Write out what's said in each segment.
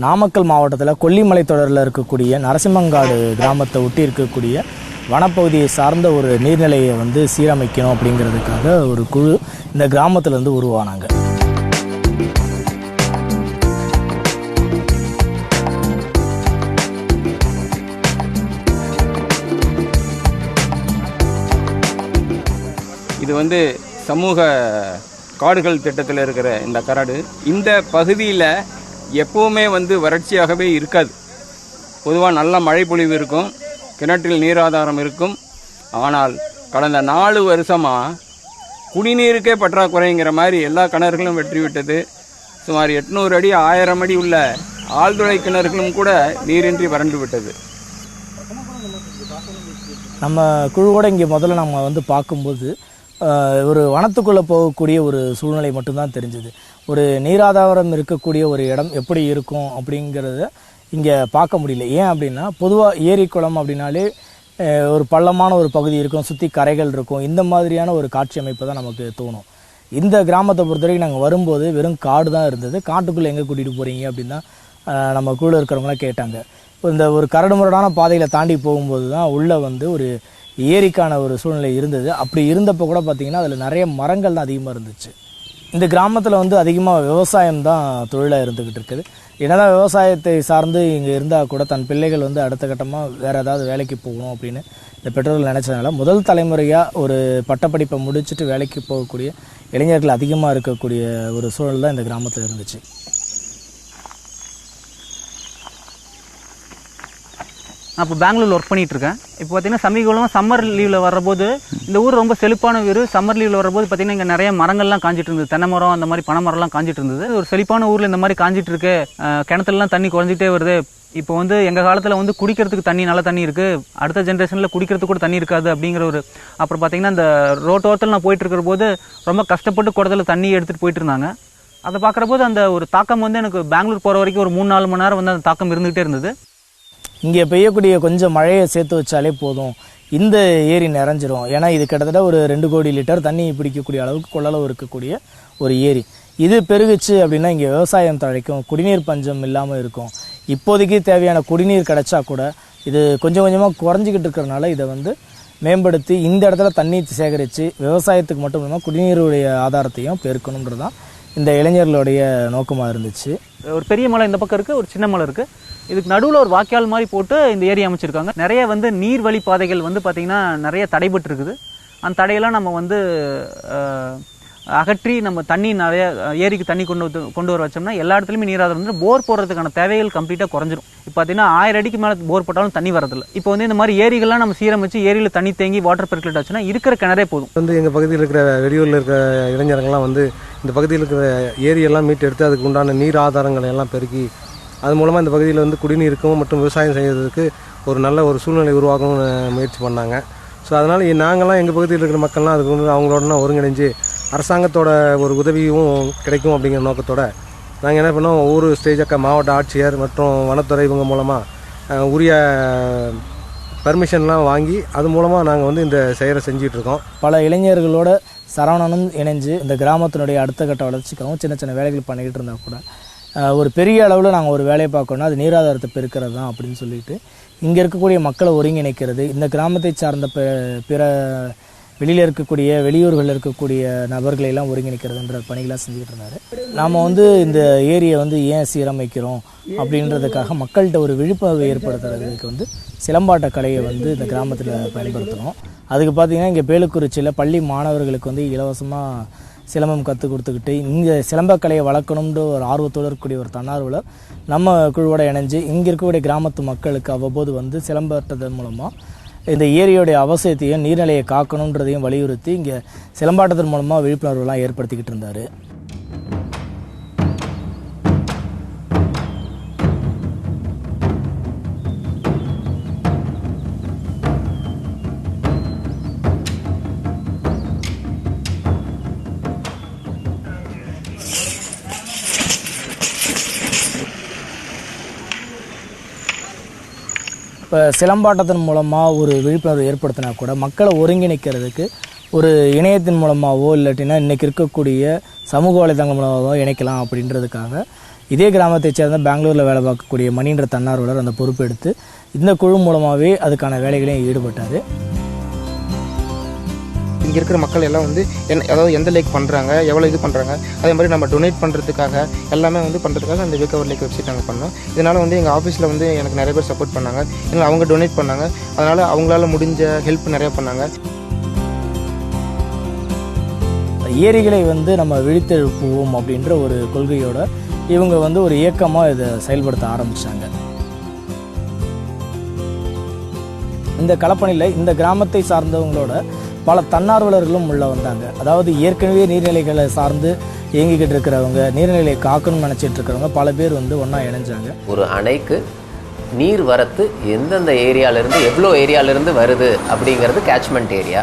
நாமக்கல் மாவட்டத்தில் கொல்லிமலை தொடரில் இருக்கக்கூடிய நரசிம்மங்காடு கிராமத்தை ஒட்டி இருக்கக்கூடிய வனப்பகுதியை சார்ந்த ஒரு நீர்நிலையை வந்து சீரமைக்கணும் அப்படிங்கிறதுக்காக ஒரு குழு இந்த கிராமத்திலேருந்து உருவானாங்க. இது வந்து சமூக காடுகள் திட்டத்தில் இருக்கிற இந்த கரடு இந்த பகுதியில் எப்போவுமே வந்து வறட்சியாகவே இருக்காது. பொதுவாக நல்ல மழை பொழிவு இருக்கும், கிணற்றில் நீராதாரம் இருக்கும். ஆனால் கடந்த 4 வருஷமாக குடிநீருக்கே பற்றாக்குறைங்கிற மாதிரி எல்லா கிணறுகளும் வெற்றிவிட்டது. சுமார் 800 அடி 1000 அடி உள்ள ஆழ்துளை கிணறுகளும் கூட நீரின்றி வறண்டு விட்டது. நம்ம குழுவோட இங்கே முதல்ல நம்ம வந்து பார்க்கும்போது ஒரு வனத்துக்குள்ளே போகக்கூடிய ஒரு சூழ்நிலை மட்டும்தான் தெரிஞ்சுது. ஒரு நீராதாரம் இருக்கக்கூடிய ஒரு இடம் எப்படி இருக்கும் அப்படிங்கிறத இங்கே பார்க்க முடியல. ஏன் அப்படின்னா, பொதுவாக ஏரி குளம் அப்படின்னாலே ஒரு பள்ளமான ஒரு பகுதி இருக்கும், சுற்றி கரைகள் இருக்கும். இந்த மாதிரியான ஒரு காட்சி அமைப்பு தான் நமக்கு தோணும். இந்த கிராமத்தை பொறுத்த வரைக்கும் நாங்கள் வரும்போது வெறும் காடு தான் இருந்தது. காட்டுக்குள்ளே எங்கே கூட்டிகிட்டு போகிறீங்க அப்படின்னு தான் நம்ம கூட இருக்கிறவங்களாம் கேட்டாங்க. இந்த ஒரு கரடுமுரடான பாதையில் தாண்டி போகும்போது தான் உள்ளே வந்து ஒரு ஏரிக்கான ஒரு சூழ்நிலை இருந்தது. அப்படி இருந்தப்போ கூட பார்த்திங்கன்னா அதில் நிறைய மரங்கள் தான் அதிகமாக இருந்துச்சு. இந்த கிராமத்தில் வந்து அதிகமாக விவசாயம் தான் தொழிலாக இருந்துக்கிட்டு இருக்குது. என்னதான் விவசாயத்தை சார்ந்து இங்கே இருந்தால் கூட தன் பிள்ளைகள் வந்து அடுத்த கட்டமாக வேறு ஏதாவது வேலைக்கு போகணும் அப்படின்னு இந்த பெற்றோர்கள் நினச்சதுனால முதல் தலைமுறையாக ஒரு பட்டப்படிப்பை முடிச்சுட்டு வேலைக்கு போகக்கூடிய இளைஞர்கள் அதிகமாக இருக்கக்கூடிய ஒரு சூழல் தான் இந்த கிராமத்தில் இருந்துச்சு. நான் இப்போ பெங்களூரில் ஒர்க் பண்ணிகிட்ருக்கேன். இப்போ பார்த்தீங்கன்னா சமீபமாக சம்மர் லீவில் வரபோது இந்த ஊர் ரொம்ப செழிப்பான ஊர். சம்மர் லீவில் வரபோது பார்த்தீங்கன்னா இங்கே நிறைய மரங்கள்லாம் காஞ்சிட்டு இருந்தது. தென்னை மரம் அந்த மாதிரி பனை மரம்லாம் காஞ்சிட்டு இருந்தது. ஒரு செழிப்பான ஊரில் இந்த மாதிரி காஞ்சிட்டு இருக்கு. கிணத்துலலாம் தண்ணி குறைஞ்சிட்டே வருது. இப்போ வந்து எங்கள் காலத்தில் வந்து குடிக்கிறதுக்கு தண்ணி நல்ல தண்ணி இருக்குது, அடுத்த ஜென்ரேஷனில் குடிக்கிறதுக்கு கூட தண்ணி இருக்காது அப்படிங்கிற ஒரு அப்புறம் பார்த்தீங்கன்னா இந்த ரோட்டோரத்தில் நான் போயிட்டு இருக்கிற போது ரொம்ப கஷ்டப்பட்டு குடத்தில் தண்ணி எடுத்துகிட்டு போயிட்டு இருந்தாங்க. அதை பார்க்குற போது அந்த ஒரு தாக்கம் வந்து எனக்கு பெங்களூர் போகிற வரைக்கும் ஒரு 3-4 மணி நேரம் வந்து அந்த தாக்கம் இருந்துகிட்டே இருந்தது. இங்கே பெய்யக்கூடிய கொஞ்சம் மழையை சேர்த்து வச்சாலே போதும், இந்த ஏரி நிறைஞ்சிரும். ஏன்னா இது கிட்டத்தட்ட ஒரு 2 கோடி லிட்டர் தண்ணி பிடிக்கக்கூடிய அளவுக்கு கொள்ளளவு இருக்கக்கூடிய ஒரு ஏரி. இது பெருகுச்சு அப்படின்னா இங்கே விவசாயம் தழைக்கும், குடிநீர் பஞ்சம் இல்லாமல் இருக்கும். இப்போதைக்கு தேவையான குடிநீர் கிடைச்சா கூட இது கொஞ்சம் கொஞ்சமாக குறைஞ்சிக்கிட்டு இருக்கிறனால இதை வந்து மேம்படுத்தி இந்த இடத்துல தண்ணி சேகரித்து விவசாயத்துக்கு மட்டும் இல்லாமல் குடிநீருடைய ஆதாரத்தையும் பெருக்கணுன்றது தான் இந்த இளைஞர்களுடைய நோக்கமாக இருந்துச்சு. ஒரு பெரிய மலை இந்த பக்கம் இருக்குது, ஒரு சின்ன மலை இருக்குது. இதுக்கு நடுவில் ஒரு வாய்க்கால் மாதிரி போட்டு இந்த ஏரி அமைச்சிருக்காங்க. நிறைய வந்து நீர்வழி பாதைகள் வந்து பார்த்திங்கன்னா நிறைய தடைபட்டு இருக்குது. அந்த தடையெல்லாம் நம்ம வந்து அகற்றி நம்ம தண்ணி நிறைய ஏரிக்கு தண்ணி கொண்டு வர வச்சோம்னா எல்லா இடத்துலையுமே நீராதாரம் வந்து போர் போடுறதுக்கான தேவைகள் கம்ப்ளீட்டாக குறைஞ்சிரும். இப்போ பார்த்தீங்கன்னா 1000 அடிக்கு மேலே போர் போட்டாலும் தண்ணி வரதில்லை. இப்போ வந்து இந்த மாதிரி ஏரிகள்லாம் நம்ம சீரமைச்சு ஏரியில் தண்ணி தேங்கி வாட்டர் பெர்குலேட் ஆச்சுன்னா இருக்கிற கிணறே போதும். வந்து எங்கள் பகுதியில் இருக்கிற வெளியூரில் இருக்கிற இளைஞர்கள்லாம் வந்து இந்த பகுதியில் இருக்கிற ஏரியெல்லாம் மீட்டு எடுத்து அதுக்கு உண்டான நீர் ஆதாரங்களை எல்லாம் பெருக்கி அது மூலமாக இந்த பகுதியில் வந்து குடிநீருக்கும் மற்றும் விவசாயம் செய்வதற்கு ஒரு நல்ல ஒரு சூழ்நிலை உருவாக்கணும்னு முயற்சி பண்ணாங்க. ஸோ அதனால் நாங்கள்லாம் எங்கள் பகுதியில் இருக்கிற மக்கள்லாம் அதுக்கு வந்து அவங்களோட ஒருங்கிணைஞ்சு அரசாங்கத்தோட ஒரு உதவியும் கிடைக்கும் அப்படிங்கிற நோக்கத்தோடு நாங்கள் என்ன பண்ணோம், ஒவ்வொரு ஸ்டேஜாக மாவட்ட ஆட்சியர் மற்றும் வனத்துறை இவங்க மூலமாக உரிய பர்மிஷன்லாம் வாங்கி அது மூலமாக நாங்கள் வந்து இந்த செயலை செஞ்சிட்ருக்கோம். பல இளைஞர்களோட சரவணனும் இணைஞ்சு இந்த கிராமத்தினுடைய அடுத்த கட்ட வளர்ச்சிக்காகவும் சின்ன சின்ன வேலைகள் பண்ணிக்கிட்டு இருந்தால் கூட ஒரு பெரிய அளவில் நாங்கள் ஒரு வேலையை பார்க்கணுன்னா அது நீராதாரத்தை பெருக்கிறது தான் அப்படின்னு சொல்லிட்டு இங்கே இருக்கக்கூடிய மக்களை ஒருங்கிணைக்கிறது, இந்த கிராமத்தை சார்ந்த பிற வெளியில் இருக்கக்கூடிய வெளியூர்களில் இருக்கக்கூடிய நபர்களையெல்லாம் ஒருங்கிணைக்கிறதுன்ற பணிகளாக செஞ்சுக்கிட்டு இருந்தார். நாம் வந்து இந்த ஏரியை வந்து ஏன் சீரமைக்கிறோம் அப்படின்றதுக்காக மக்கள்கிட்ட ஒரு விழிப்புணர்வு ஏற்படுத்துறதுக்கு வந்து சிலம்பாட்ட கலையை வந்து இந்த கிராமத்தில் பயன்படுத்தணும். அதுக்கு பார்த்திங்கன்னா இங்கே பேலுக்குறிச்சியில் பள்ளி மாணவர்களுக்கு வந்து இலவசமாக சிலம்பம் கற்றுக் கொடுத்துக்கிட்டு இங்கே சிலம்பக்கலையை வளர்க்கணுன்ற ஒரு ஆர்வத்தோடு இருக்கக்கூடிய ஒரு தன்னார்வலர் நம்ம குழுவோட இணைஞ்சு இங்கே இருக்கக்கூடிய கிராமத்து மக்களுக்கு அவ்வப்போது வந்து சிலம்பாட்டதன் மூலமாக இந்த ஏரியோடைய அவசியத்தையும் நீர்நிலையை காக்கணுன்றதையும் வலியுறுத்தி இங்கே சிலம்பாட்டத்தின் மூலமாக விழிப்புணர்வுலாம் ஏற்படுத்திக்கிட்டு இருந்தார். இப்போ சிலம்பாட்டத்தின் மூலமாக ஒரு விழிப்புணர்வு ஏற்படுத்தினா கூட மக்களை ஒருங்கிணைக்கிறதுக்கு ஒரு இணையத்தின் மூலமாகவோ இல்லாட்டினா இன்றைக்கி இருக்கக்கூடிய சமூக வலைதளங்கள் மூலமாகவோ இணைக்கலாம் அப்படின்றதுக்காக இதே கிராமத்தைச் சேர்ந்த பெங்களூரில் வேலை பார்க்கக்கூடிய மணின்ற தன்னார்வலர் அந்த பொறுப்பு எடுத்து இந்த குழு மூலமாகவே அதுக்கான வேலைகளையும் ஈடுபட்டார். இங்கே இருக்கிற மக்கள் எல்லாம் வந்து அதாவது எந்த லேக் பண்ணுறாங்க, எவ்வளோ இது பண்ணுறாங்க, அதே மாதிரி நம்ம டொனேட் பண்ணுறதுக்காக எல்லாமே வந்து பண்ணுறதுக்காக அந்த வேக் அவர் லேக் வெப்சைட் நாங்கள் பண்ணோம். இதனால் வந்து எங்கள் ஆஃபீஸில் வந்து எனக்கு நிறைய பேர் சப்போர்ட் பண்ணாங்க. ஏன்னா அவங்க டொனேட் பண்ணாங்க, அதனால் அவங்களால முடிஞ்ச ஹெல்ப் நிறையா பண்ணாங்க. ஏரிகளை வந்து நம்ம விழித்தெழுப்புவோம் அப்படின்ற ஒரு கொள்கையோட இவங்க வந்து ஒரு இயக்கமாக இதை செயல்படுத்த ஆரம்பித்தாங்க. இந்த களப்பணியில் இந்த கிராமத்தை சார்ந்தவங்களோட பல தன்னார்வலர்களும் உள்ள வந்தாங்க. அதாவது ஏற்கனவே நீர்நிலைகளை சார்ந்து இயங்கிக்கிட்டு இருக்கிறவங்க, நீர்நிலையை காக்கணும்னு நினச்சிட்டு இருக்கிறவங்க பல பேர் வந்து ஒன்றா இணைஞ்சாங்க. ஒரு அணைக்கு நீர் வரத்து எந்தெந்த ஏரியாவிலேருந்து எவ்வளோ ஏரியாவிலேருந்து வருது அப்படிங்கிறது கேட்ச்மெண்ட் ஏரியா.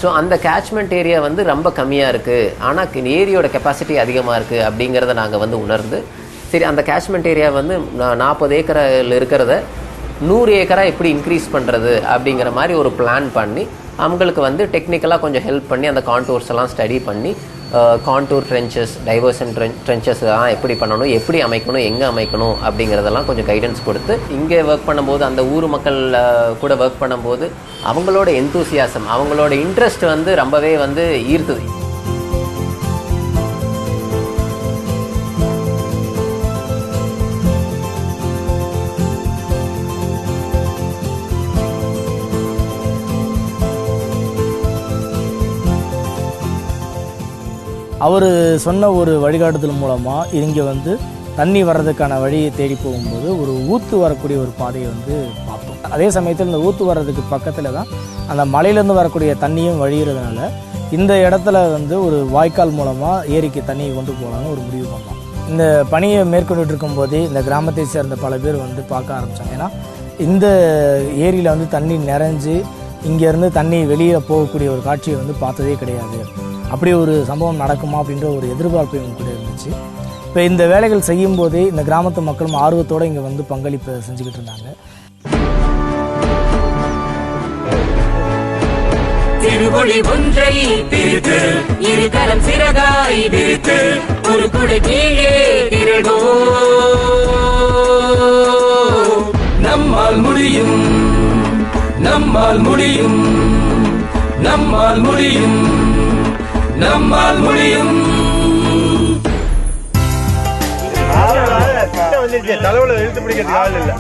ஸோ அந்த கேட்ச்மெண்ட் ஏரியா வந்து ரொம்ப கம்மியாக இருக்குது, ஆனால் ஏரியோட கெப்பாசிட்டி அதிகமாக இருக்குது அப்படிங்கிறத நாங்கள் வந்து உணர்ந்து, சரி அந்த கேட்ச்மெண்ட் ஏரியா வந்து 40 ஏக்கரில் இருக்கிறத 100 ஏக்கராக எப்படி இன்க்ரீஸ் பண்ணுறது அப்படிங்கிற மாதிரி ஒரு பிளான் பண்ணி அவங்களுக்கு வந்து டெக்னிக்கலாக கொஞ்சம் ஹெல்ப் பண்ணி அந்த கான்டூர்ஸ் எல்லாம் ஸ்டடி பண்ணி கான்டூர் ட்ரென்ச்சஸ், டைவர்ஷன் ட்ரென்ச்சஸ் எல்லாம் எப்படி பண்ணணும், எப்படி அமைக்கணும், எங்கே அமைக்கணும் அப்படிங்கிறதெல்லாம் கொஞ்சம் கைடன்ஸ் கொடுத்து, இங்கே ஒர்க் பண்ணும்போது அந்த ஊர் மக்கள் கூட ஒர்க் பண்ணும்போது அவங்களோட எந்தூசியாசம், அவங்களோட இன்ட்ரெஸ்ட் வந்து ரொம்பவே வந்து ஈர்த்தது. அவர் சொன்ன ஒரு வழிகாட்டுதல் மூலமாக இங்கே வந்து தண்ணி வர்றதுக்கான வழியை தேடி போகும்போது ஒரு ஊற்று வரக்கூடிய ஒரு பாதையை வந்து பார்த்தோம். அதே சமயத்தில் இந்த ஊற்று வர்றதுக்கு பக்கத்தில் தான் அந்த மலையிலேருந்து வரக்கூடிய தண்ணியும் வழிகிறதுனால இந்த இடத்துல வந்து ஒரு வாய்க்கால் மூலமாக ஏரிக்கு தண்ணியை கொண்டு போகலான்னு ஒரு முடிவு பண்ணோம். இந்த பணியை மேற்கொண்டுட்டு இருக்கும்போதே இந்த கிராமத்தை சேர்ந்த பல பேர் வந்து பார்க்க ஆரம்பித்தாங்க. ஏன்னா இந்த ஏரியில் வந்து தண்ணி நிறைஞ்சு இங்கேருந்து தண்ணி வெளியே போகக்கூடிய ஒரு காட்சியை வந்து பார்த்ததே கிடையாது. அப்படி ஒரு சம்பவம் நடக்குமா அப்படின்ற ஒரு எதிர்பார்ப்பு இவங்க கூட இருந்துச்சு. இப்போ இந்த வேலைகள் செய்யும் போதே இந்த கிராமத்து மக்களும் ஆர்வத்தோடு இங்கே வந்து பங்களிப்பு செஞ்சுக்கிட்டு இருந்தாங்க. திருவொளி ஒன்றை பிரித்து இருகரம் சிறகாய் விரித்து ஒரு குடை கீழே திரடோ நம்மால் முடியும், நம்மால் முடியும், நம்மால் முடியும், நம்மால் முடியும். தலைவல இழுத்து பிடிக்கிறதுக்கு ஆள் இல்ல.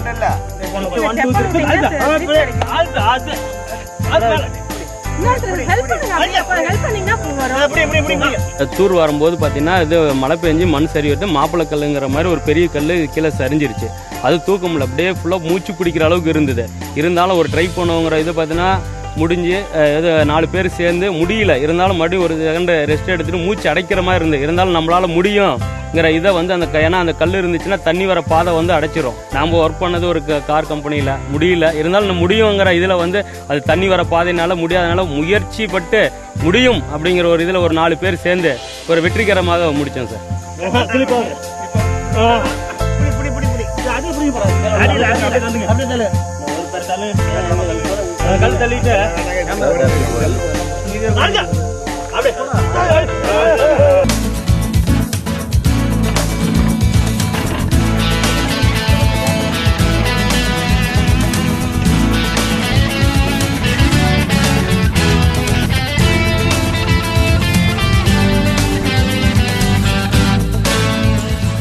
தூர் வரும்போது பார்த்தீங்கன்னா இது மழை பெஞ்சு மண் சரிவிட்டு மாப்பிள்ளை கல்லுங்கிற மாதிரி ஒரு பெரிய கல் கீழே சரிஞ்சிருச்சு. அது தூக்க முடியல, அப்படியே ஃபுல்லாக மூச்சு பிடிக்கிற அளவுக்கு இருந்தது. இருந்தாலும் ஒரு ட்ரை பண்ணுவோங்கிற இது பார்த்தீங்கன்னா முடிஞ்சு இது 4 பேர் சேர்ந்து முடியல. இருந்தாலும் மறுபடியும் ஒரு செகண்ட் ரெஸ்ட் எடுத்துட்டு மூச்சு அடைக்கிற மாதிரி இருந்தது. இருந்தாலும் நம்மளால முடியுங்கிற இதை வந்து அந்த ஏன்னா அந்த கல் இருந்துச்சுன்னா தண்ணி வர பாதை வந்து அடைச்சிரும். நாம் ஒர்க் பண்ணது ஒரு கார் கம்பெனியில் முடியல, இருந்தாலும் முடியுங்கிற இதில் வந்து அது தண்ணி வர பாதையினால முடியாதனால முயற்சி பட்டு முடியும் அப்படிங்கிற ஒரு இதில் ஒரு 4 பேர் சேர்ந்து ஒரு வெற்றிகரமாக முடித்தோம் சார். கல் தள்ளிட்டு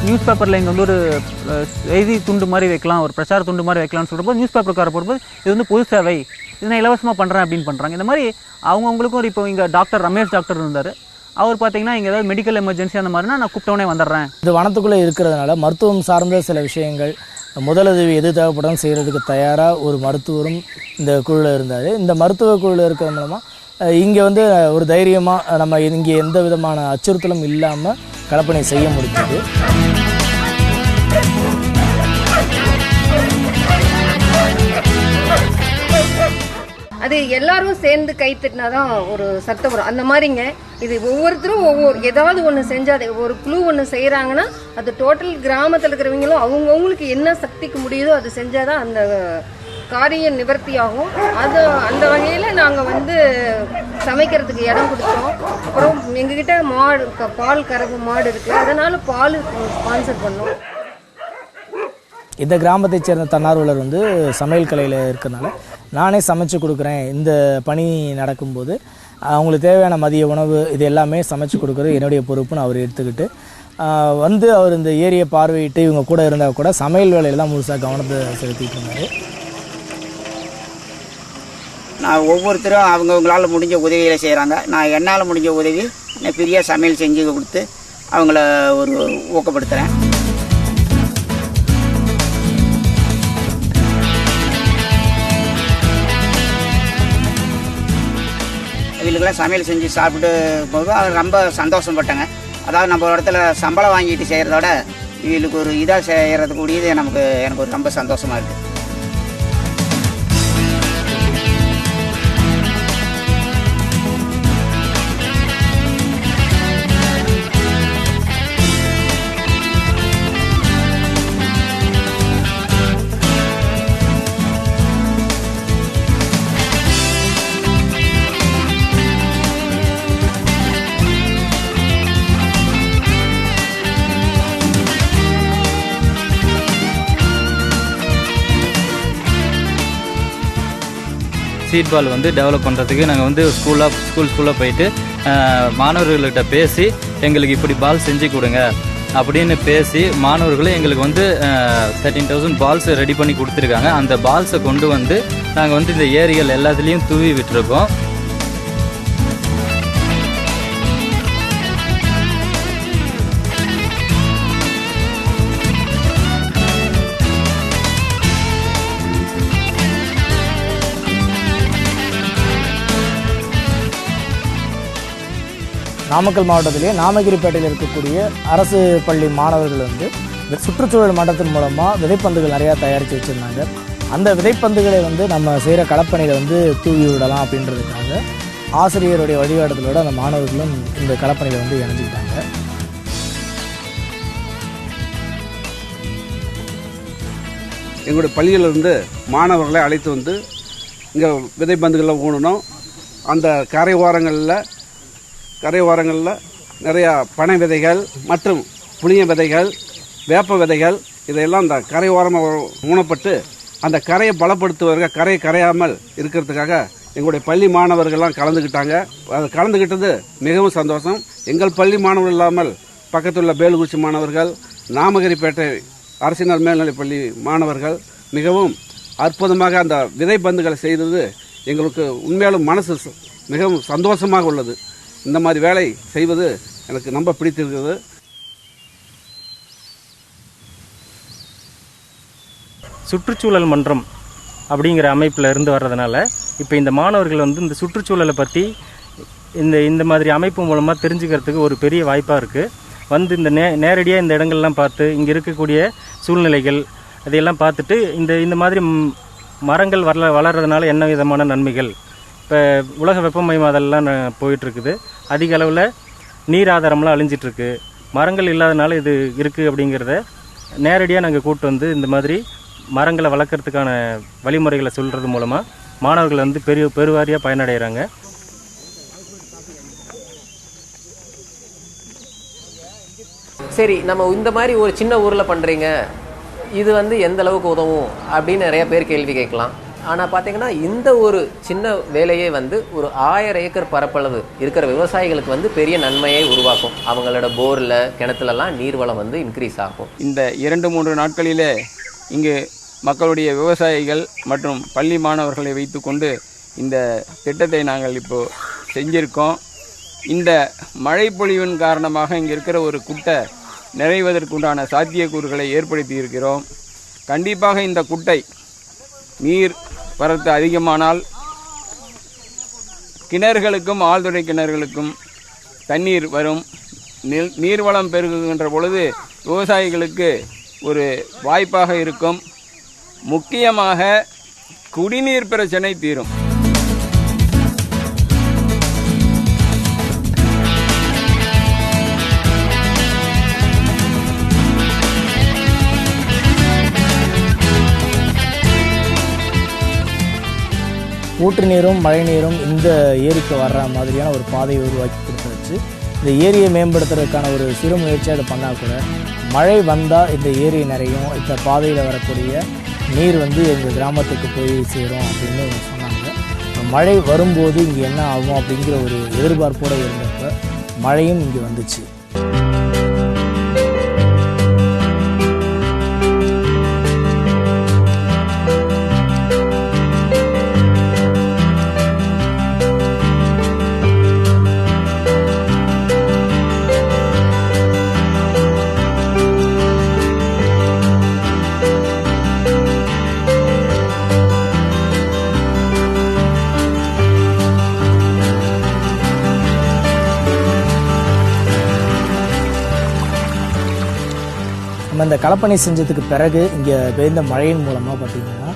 நியூஸ் பேப்பரில் இங்கே வந்து ஒரு செய்தி துண்டு மாதிரி வைக்கலாம், ஒரு பிரச்சார துண்டு மாதிரி வைக்கலாம்னு சொல்கிறப்போ நியூஸ் பேப்பருக்கார போடும்போது இது வந்து பொது சேவை, இது நான் இலவசமாக பண்ணுறேன் அப்படின்னு பண்ணுறாங்க. இந்த மாதிரி அவங்கவுங்களுக்கும் இப்போ இங்கே டாக்டர் ரமேஷ் டாக்டர் இருந்தார். அவர் பார்த்தீங்கன்னா இங்கே ஏதாவது மெடிக்கல் எமர்ஜென்சி அந்த மாதிரினா நான் கூப்பிட்டவனே வந்துடுறேன். இது வனத்துக்குள்ளே இருக்கிறதுனால மருத்துவம் சார்ந்த சில விஷயங்கள், முதலுதவி எது தேவைப்படும் செய்கிறதுக்கு தயாராக ஒரு மருத்துவரும் இந்த குழுவில் இருந்தார். இந்த மருத்துவ குழுவில் இருக்கிறது மூலமாக இங்கே வந்து ஒரு தைரியமாக நம்ம இங்கே எந்த விதமான அச்சுறுத்தலும் இல்லாமல் களப்பணி செய்ய முடிஞ்சது. அது எல்லாரும் சேர்ந்து கை தட்டினாதான் ஒரு சத்தம் வரும். அந்த மாதிரிங்க இது ஒவ்வொருத்தரும் ஏதாவது ஒன்று செஞ்சால், ஒரு குழு ஒன்று செய்கிறாங்கன்னா அது டோட்டல் கிராமத்தில் இருக்கிறவங்களும் அவங்கவுங்களுக்கு என்ன சக்திக்கு முடியுதோ அது செஞ்சாதான் அந்த காரியம் நிவர்த்தி ஆகும். அது அந்த வகையில் நாங்கள் வந்து சமைக்கிறதுக்கு இடம் கொடுத்தோம். அப்புறம் எங்ககிட்ட பால் கறவு மாடு இருக்குது, அதனால பால் ஸ்பான்சர் பண்ணோம். இந்த கிராமத்தைச் சேர்ந்த தன்னார்வலர் வந்து சமையல் கலையில் இருக்கிறனால நானே சமைச்சு கொடுக்குறேன். இந்த பணி நடக்கும்போது அவங்களுக்கு தேவையான மதிய உணவு இது எல்லாமே சமைச்சு கொடுக்குறது என்னுடைய பொறுப்புன்னு அவர் எடுத்துக்கிட்டு வந்து அவர் இந்த ஏரியை பார்வையிட்டு இவங்க கூட இருந்தால் கூட சமையல் வேலையில் தான் முழுசாக கவனத்தை செலுத்திட்டு இருந்தார். நான் ஒவ்வொருத்தரும் அவங்கவுங்களால முடிஞ்ச உதவிகளை செய்கிறாங்க. நான் என்னால் முடிஞ்ச உதவி நான் ஃப்ரீயாக சமையல் செஞ்சு கொடுத்து அவங்கள ஒரு ஊக்கப்படுத்துகிறேன். இவங்களுக்கெல்லாம் சமையல் செஞ்சு சாப்பிட்டு போது அது ரொம்ப சந்தோஷப்பட்டேங்க. அதாவது நம்ம ஒரு இடத்துல சம்பளம் வாங்கிட்டு செய்கிறதோட இவங்களுக்கு ஒரு இதாக செய்கிறது கூடியது எனக்கு ஒரு ரொம்ப சந்தோஷமாக இருக்குது. சீட் பால் வந்து டெவலப் பண்ணுறதுக்கு நாங்கள் வந்து ஸ்கூலில் போயிட்டு மாணவர்கள்கிட்ட பேசி எங்களுக்கு இப்படி பால் செஞ்சு கொடுங்க அப்படின்னு பேசி மாணவர்களும் எங்களுக்கு வந்து 13,000 பால்ஸ் ரெடி பண்ணி கொடுத்துருக்காங்க. அந்த பால்ஸை கொண்டு வந்து நாங்கள் வந்து இந்த ஏரிகள் எல்லாத்துலேயும் தூவி விட்டுருக்கோம். நாமக்கல் மாவட்டத்திலேயே நாமகிரிப்பேட்டையில் இருக்கக்கூடிய அரசு பள்ளி மாணவர்கள் வந்து சுற்றுச்சூழல் மன்றத்தின் மூலமாக விதைப்பந்துகள் நிறையா தயாரித்து வச்சுருந்தாங்க. அந்த விதைப்பந்துகளை வந்து நம்ம செய்கிற களப்பணியில் வந்து தூவி விடலாம் அப்படின்றதுக்காக ஆசிரியருடைய வழிகாட்டுதலோடு அந்த மாணவர்களும் இந்த களப்பணியில் வந்து இணைஞ்சிக்கிட்டாங்க. எங்களுடைய பள்ளியிலிருந்து மாணவர்களை அழைத்து வந்து இங்கே விதைப்பந்துகளை ஊனணும். அந்த கரை ஓரங்களில் நிறையா பனை விதைகள் மற்றும் புளிய விதைகள், வேப்ப விதைகள் இதையெல்லாம் அந்த கரை ஓரமாக ஊனப்பட்டு அந்த கரையை பலப்படுத்துவதற்காக கரையை கரையாமல் இருக்கிறதுக்காக எங்களுடைய பள்ளி மாணவர்கள்லாம் கலந்துக்கிட்டாங்க. அது கலந்துக்கிட்டது மிகவும் சந்தோஷம். எங்கள் பள்ளி மாணவர்கள் இல்லாமல் பக்கத்துள்ள பேலுக்குறிச்சி மாணவர்கள், நாமகிரிப்பேட்டை அரசினர் மேல்நிலைப்பள்ளி மாணவர்கள் மிகவும் அற்புதமாக அந்த விதைப்பந்துகளை செய்தது எங்களுக்கு உண்மையாலும் மனசு மிகவும் சந்தோஷமாக உள்ளது. இந்த மாதிரி வேலை செய்வது எனக்கு ரொம்ப பிடித்திருக்கிறது. சுற்றுச்சூழல் மன்றம் அப்படிங்கிற அமைப்பில் இருந்து வர்றதுனால இப்போ இந்த மாணவர்கள் வந்து இந்த சுற்றுச்சூழலை பற்றி இந்த மாதிரி அமைப்பு மூலமாக தெரிஞ்சுக்கிறதுக்கு ஒரு பெரிய வாய்ப்பாக இருக்குது. வந்து இந்த நேரடியாக இந்த இடங்கள்லாம் பார்த்து இங்கே இருக்கக்கூடிய சூழ்நிலைகள் அதையெல்லாம் பார்த்துட்டு இந்த மாதிரி மரங்கள் வளர்கிறதுனால என்ன விதமான நன்மைகள், இப்போ உலக வெப்பமயமாதல்லாம் போயிட்டுருக்குது, அதிக அளவில் நீர் ஆதாரம்லாம் அழிஞ்சிட்ருக்கு, மரங்கள் இல்லாதனால இது இருக்குது அப்படிங்கிறத நேரடியாக நாங்கள் கூப்பிட்டு வந்து இந்த மாதிரி மரங்களை வளர்க்குறதுக்கான வழிமுறைகளை சொல்கிறது மூலமாக மாணவர்கள் வந்து பெருவாரியாக பயனடைகிறாங்க. சரி, நம்ம இந்த மாதிரி ஒரு சின்ன ஊரில் பண்ணுறீங்க, இது வந்து எந்த அளவுக்கு உதவும் அப்படின்னு நிறைய பேர் கேள்வி கேட்கலாம். ஆனால் பார்த்தீங்கன்னா இந்த ஒரு சின்ன வேலையே வந்து ஒரு 1000 ஏக்கர் பரப்பளவு இருக்கிற விவசாயிகளுக்கு வந்து பெரிய நன்மையை உருவாக்கும். அவங்களோட போரில் கிணத்துலலாம் நீர்வளம் வந்து இன்க்ரீஸ் ஆகும். இந்த 2-3 நாட்களிலே இங்கு மக்களுடைய விவசாயிகள் மற்றும் பள்ளி மாணவர்களை வைத்துக்கொண்டு இந்த திட்டத்தை நாங்கள் இப்போது செஞ்சுருக்கோம். இந்த மழை பொழிவின் காரணமாக இங்கே இருக்கிற ஒரு குட்டை நிறைவதற்குண்டான சாத்தியக்கூறுகளை ஏற்படுத்தி இருக்கிறோம். கண்டிப்பாக இந்த குட்டை நீர் வரத்து அதிகமானால் கிணறுகளுக்கும் ஆழ்துளை கிணறுகளுக்கும் தண்ணீர் வரும். நீர்வளம் பெருகுகின்ற பொழுது விவசாயிகளுக்கு ஒரு வாய்ப்பாக இருக்கும். முக்கியமாக குடிநீர் பிரச்சனை தீரும். ஊற்று நீரும் மழை நீரும் இந்த ஏரிக்கு வர்ற மாதிரியான ஒரு பாதையை உருவாக்கி கொடுத்தாச்சு. இந்த ஏரியை மேம்படுத்துறதுக்கான ஒரு சிறு முயற்சியாக அதை பண்ணால் கூட மழை வந்தால் இந்த ஏரி நிறையும், இந்த பாதையில் வரக்கூடிய நீர் வந்து எங்கள் கிராமத்துக்கு போய் சேரும் அப்படின்னு சொன்னாங்க. மழை வரும்போது இங்கே என்ன ஆகும் அப்படிங்கிற ஒரு எதிர்பார்ப்போடு இருந்தப்ப மழையும் இங்கே வந்துச்சு. நம்ம இந்த களப்பணி செஞ்சதுக்கு பிறகு இங்கே பெய்த மழையின் மூலமாக பார்த்திங்கன்னா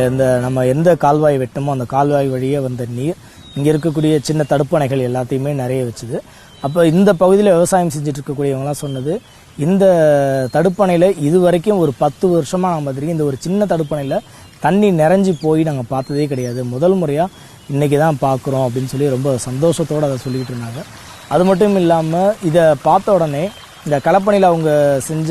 இந்த நம்ம எந்த கால்வாய் வெட்டமோ அந்த கால்வாய் வழியே வந்த நீர் இங்கே இருக்கக்கூடிய சின்ன தடுப்பணைகள் எல்லாத்தையுமே நிறைய வச்சுது. அப்போ இந்த பகுதியில் விவசாயம் செஞ்சுட்டு இருக்கக்கூடியவங்களாம் சொன்னது, இந்த தடுப்பணையில் இது வரைக்கும் ஒரு 10 வருஷமாக நம்ம தெரியும் இந்த ஒரு சின்ன தடுப்பணையில் தண்ணி நிறைஞ்சி போய் நாங்கள் பார்த்ததே கிடையாது, முதல் முறையாக இன்றைக்கி தான் பார்க்குறோம் அப்படின்னு சொல்லி ரொம்ப சந்தோஷத்தோடு அதை சொல்லிக்கிட்டு இருந்தாங்க. அது மட்டும் இல்லாமல் இதை பார்த்த உடனே இந்த களப்பணியில் அவங்க செஞ்ச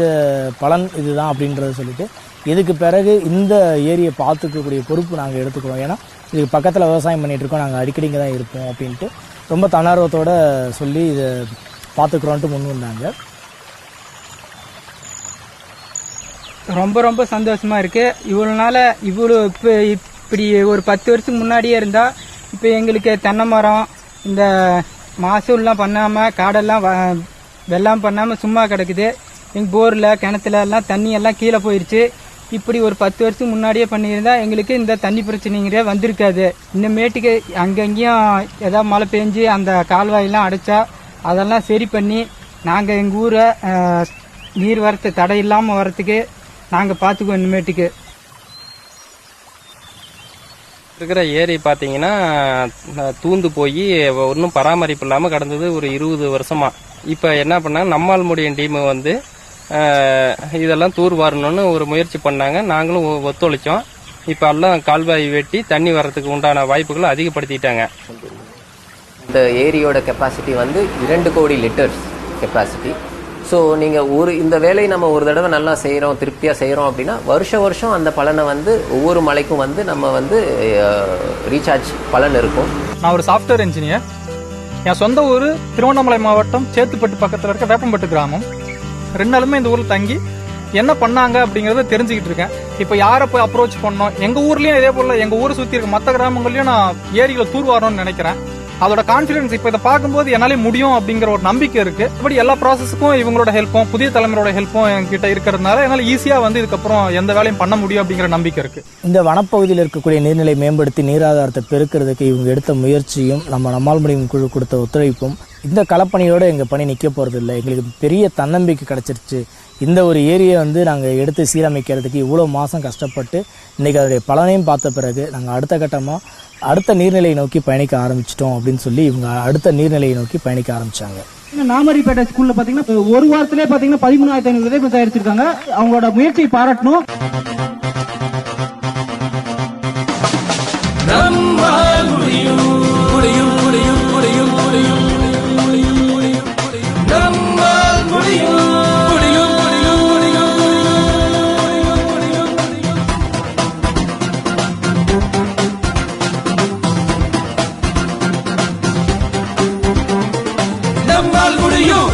பலன் இதுதான் அப்படின்றத சொல்லிட்டு இதுக்கு பிறகு இந்த ஏரியை பார்த்துக்கக்கூடிய பொறுப்பு நாங்கள் எடுத்துக்கிறோம், ஏன்னா இதுக்கு பக்கத்தில் விவசாயம் பண்ணிகிட்டு இருக்கோம், நாங்கள் அடிக்கடி இங்கே தான் இருப்போம் அப்படின்ட்டு ரொம்ப தன்னார்வத்தோடு சொல்லி இதை பார்த்துக்குறோன்ட்டு முன் வந்தாங்க. ரொம்ப ரொம்ப சந்தோஷமாக இருக்குது. இவ்வளோ நாள் இப்போ இப்படி ஒரு 10 வருஷத்துக்கு முன்னாடியே இருந்தால் இப்போ எங்களுக்கு தென்னை மரம் இந்த மாசூல்லாம் பண்ணாமல் காடெல்லாம் வெள்ளாமல் பண்ணாமல் சும்மா கிடக்குது. எங்கள் போரில் கிணத்துல எல்லாம் தண்ணி எல்லாம் கீழே போயிடுச்சு. இப்படி ஒரு 10 வருஷத்துக்கு முன்னாடியே பண்ணியிருந்தா எங்களுக்கு இந்த தண்ணி பிரச்சனைங்கிறே வந்திருக்காது. இன்னமேட்டுக்கு அங்கங்கேயும் ஏதாவது மழை பெஞ்சு அந்த கால்வாயெல்லாம் அடைச்சா அதெல்லாம் சரி பண்ணி நாங்கள் எங்கள் ஊரை நீர் வரத்து தடை இல்லாமல் வரத்துக்கு நாங்கள் பார்த்துக்குவோம். இன்னமேட்டுக்கு இருக்கிற ஏரி பார்த்தீங்கன்னா தூந்து போய் ஒன்றும் பராமரிப்பு இல்லாமல் கடந்தது ஒரு 20 வருஷமா. இப்போ என்ன பண்ணாங்க, நம்மால் முடியும் டீம் வந்து இதெல்லாம் தூர் வரணும்னு ஒரு முயற்சி பண்ணாங்க, நாங்களும் ஒத்துழைச்சோம். இப்போ எல்லாம் கால்வாய் வெட்டி தண்ணி வர்றதுக்கு உண்டான வாய்ப்புகளை அதிகப்படுத்திட்டாங்க. இந்த ஏரியோட கெப்பாசிட்டி வந்து 2 கோடி லிட்டர்ஸ் கெப்பாசிட்டி. ஸோ நீங்கள் இந்த வேலையை நம்ம ஒரு தடவை நல்லா செய்கிறோம், திருப்தியாக செய்கிறோம் அப்படின்னா வருஷம் அந்த பலனை வந்து ஒவ்வொரு மலைக்கும் வந்து நம்ம வந்து ரீசார்ஜ் பலன் இருக்கும். நான் ஒரு சாஃப்ட்வேர் இன்ஜினியர். என் சொந்த ஊர் திருவண்ணாமலை மாவட்டம் சேத்துப்பட்டு பக்கத்தில் இருக்க வேப்பம்பட்டு கிராமம். 2 நாளுமே இந்த ஊரில் தங்கி என்ன பண்ணாங்க அப்படிங்கறத தெரிஞ்சுக்கிட்டு இருக்கேன். இப்போ யாரை போய் அப்ரோச் பண்ணோம், எங்க ஊர்லயும் இதே போல எங்க ஊரை சுத்தி இருக்க மற்ற கிராமங்களையும் நான் ஏரிகளை தூர்வாரணும்னு நினைக்கிறேன். அதோட கான்பிடன்ஸ் இப்போ இதை பார்க்கும்போது என்னாலே முடியும் அப்படிங்கிற ஒரு நம்பிக்கை இருக்கு. அப்படி எல்லா ப்ராசஸுக்கும் இவங்களோட ஹெல்ப்பும் புதிய தலைமுறையோட ஹெல்ப்பும் என்கிட்ட இருக்கிறதுனால என்னால் ஈஸியா வந்து இதுக்கப்புறம் எந்த வேலையும் பண்ண முடியும் அப்படிங்கிற நம்பிக்கை இருக்கு. இந்த வனப்பகுதியில் இருக்கக்கூடிய நீர்நிலை மேம்படுத்தி நீராதாரத்தை பெருக்கிறதுக்கு இவங்க எடுத்த முயற்சியும் நம்ம நம்மால் முடியும் குழு கொடுத்த ஒத்துழைப்பும் இந்த களப்பணியோட எங்க பணி நிற்க போறது இல்லை. எங்களுக்கு பெரிய தன்னம்பிக்கை கிடைச்சிருச்சு. இந்த ஒரு ஏரியை வந்து நாங்கள் எடுத்து சீரமைக்கிறதுக்கு இவ்வளோ மாதம் கஷ்டப்பட்டு இன்றைக்கி அதோடைய பலனையும் பார்த்த பிறகு நாங்கள் அடுத்த கட்டமாக அடுத்த நீர்நிலையை நோக்கி பயணிக்க ஆரம்பிச்சிட்டோம் அப்படின்னு சொல்லி இவங்க அடுத்த நீர்நிலையை நோக்கி பயணிக்க ஆரம்பிச்சாங்க. நாமரிப்பேட்டை ஸ்கூல்ல பாத்தீங்கன்னா ஒரு வாரத்திலே பாத்தீங்கன்னா 13,500 விதைகள் தயாரிச்சிருக்காங்க. அவங்களோட முயற்சியை பாராட்டணும். நம்மால் முடியும், முடியும், முடியும், முடியும், முடியும், நம்மால் முடியும், முடியும், முடியும், முடியும், நம்மால் முடியும்.